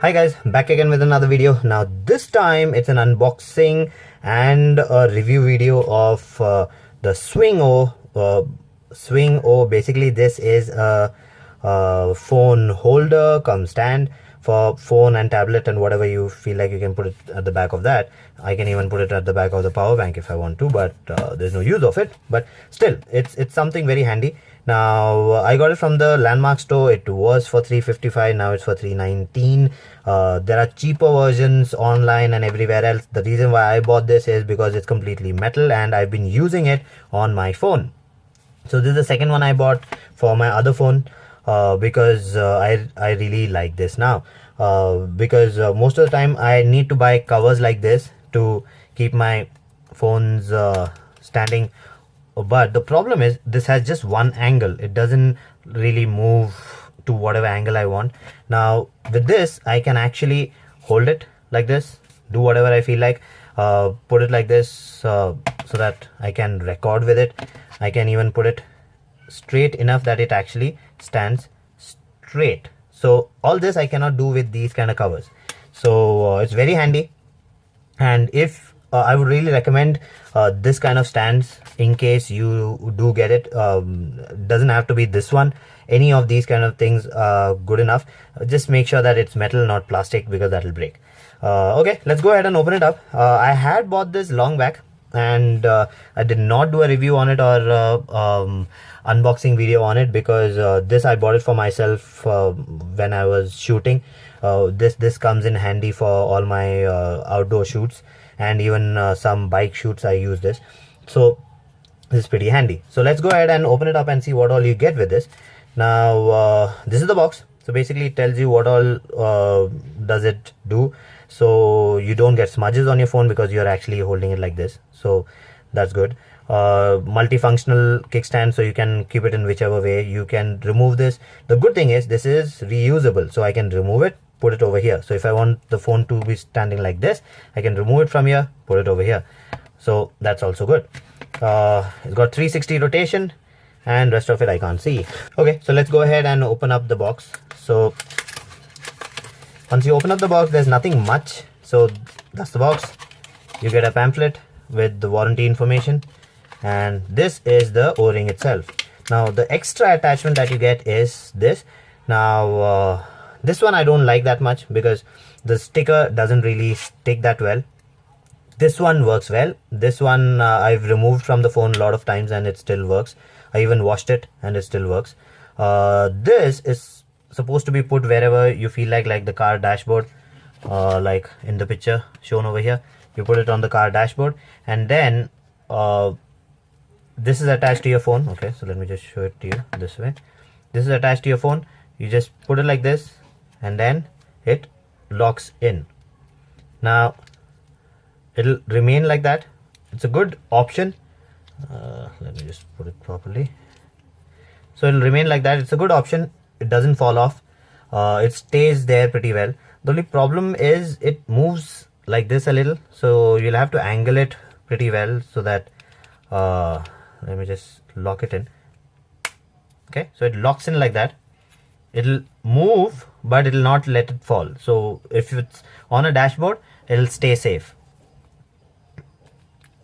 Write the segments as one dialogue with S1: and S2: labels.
S1: Hi guys, back again with another video. Now this time it's an unboxing and a review video of the Swing O. Swing O, basically this is a phone holder come stand for phone and tablet and whatever you feel like. You can put it at the back of that. I can even put it at the back of the power bank if I want to, but there's no use of it. But still, it's something very handy. Now I got it from the Landmark store. It was for $355. Now it's for $319. There are cheaper versions online and everywhere else. The reason why I bought this is because it's completely metal and I've been using it on my phone. So this is the second one I bought for my other phone because I really like this now. Because most of the time I need to buy covers like this to keep my phones standing. But the problem is this has just one angle. It doesn't really move to whatever angle I want. Now with this I can actually hold it like this, do whatever I feel like, put it like this so that I can record with it. I can even put it straight enough that it actually stands straight. So all this I cannot do with these kind of covers. So it's very handy, and if I would really recommend this kind of stands in case you do get it. Doesn't have to be this one. Any of these kind of things are good enough. Just make sure that it's metal, not plastic, because that will break. Okay, let's go ahead and open it up. I had bought this long back and I did not do a review on it or unboxing video on it because this I bought it for myself when I was shooting. This comes in handy for all my outdoor shoots and even some bike shoots. I use this, so this is pretty handy. So let's go ahead and open it up and see what all you get with this. Now this is the box. So basically it tells you what all does it do, so you don't get smudges on your phone because you're actually holding it like this. So that's good. Multifunctional kickstand, so you can keep it in whichever way. You can remove this. The good thing is this is reusable, so I can remove it, put it over here. So if I want the phone to be standing like this, I can remove it from here, put it over here. So that's also good. It's got 360 rotation and rest of it I can't see. Okay, so let's go ahead and open up the box. So once you open up the box, there's nothing much. So that's the box. You get a pamphlet with the warranty information, and this is the O-ring itself. Now the extra attachment that you get is this. Now this one I don't like that much because the sticker doesn't really stick that well. This one works well. This one I've removed from the phone a lot of times and it still works. I even washed it and it still works. This is supposed to be put wherever you feel like the car dashboard, like in the picture shown over here. You put it on the car dashboard, and then this is attached to your phone. Okay, so let me just show it to you this way. This is attached to your phone. You just put it like this and then it locks in. Now it'll remain like that. It's a good option. Let me just put it properly. So it'll remain like that. It's a good option. It doesn't fall off. It stays there pretty well. The only problem is it moves like this a little, so you'll have to angle it pretty well so that let me just lock it in. Okay, so it locks in like that. It'll move, but it'll not let it fall. So if it's on a dashboard, it'll stay safe.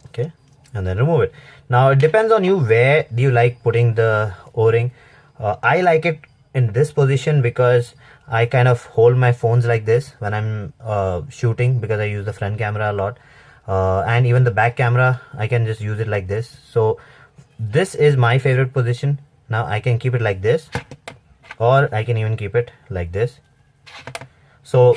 S1: Okay, and then remove it. Now it depends on you, where do you like putting the O-ring. I like it in this position because I kind of hold my phones like this when I'm shooting, because I use the front camera a lot, and even the back camera I can just use it like this. So this is my favorite position. Now I can keep it like this, or I can even keep it like this. So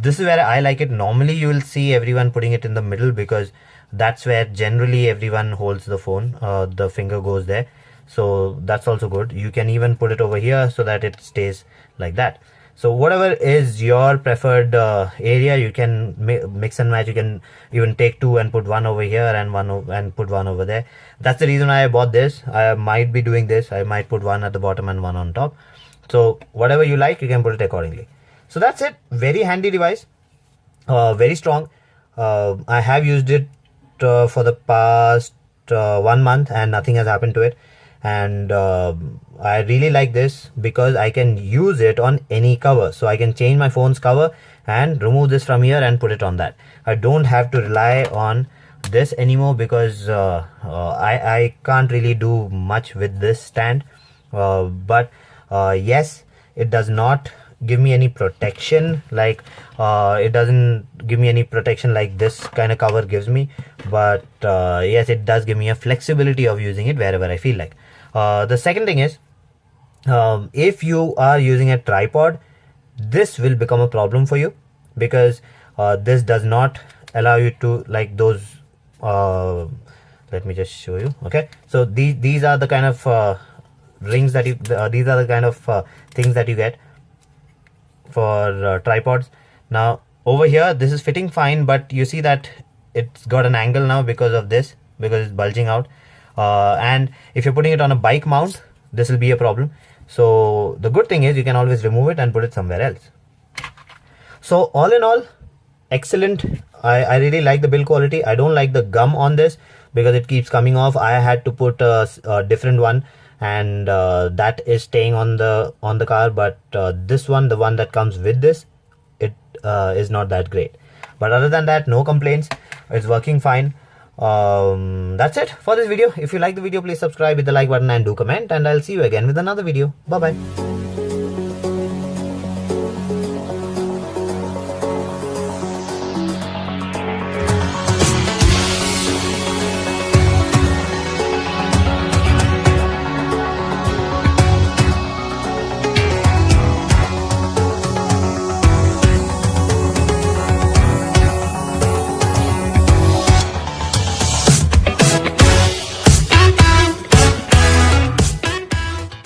S1: this is where I like it. Normally you will see everyone putting it in the middle because that's where generally everyone holds the phone. The finger goes there, so that's also good. You can even put it over here so that it stays like that. So whatever is your preferred area, you can mix and match. You can even take two and put one over here and put one over there. That's the reason why I bought this. I might be doing this. I might put one at the bottom and one on top. So whatever you like, you can put it accordingly. So that's it. Very handy device. Very strong. I have used it for the past 1 month and nothing has happened to it. and I really like this because I can use it on any cover. So I can change my phone's cover and remove this from here and put it on that. I don't have to rely on this anymore because I can't really do much with this stand. But yes, it does not give me any protection like it doesn't give me any protection like this kind of cover gives me, but yes, it does give me a flexibility of using it wherever I feel like. The second thing is, if you are using a tripod, this will become a problem for you because this does not allow you to like those let me just show you. Okay, so these are the kind of rings that you these are the kind of things that you get for tripods. Now over here this is fitting fine, but you see that it's got an angle now because of this, because it's bulging out, and if you're putting it on a bike mount, this will be a problem. So the good thing is you can always remove it and put it somewhere else. So all in all, excellent. I really like the build quality. I don't like the gum on this because it keeps coming off. I had to put a different one, and that is staying on the car, but this one, the one that comes with this, it is not that great. But other than that, no complaints. It's working fine. That's it for this video. If you like the video, please subscribe, hit the like button and do comment, and I'll see you again with another video. Bye bye.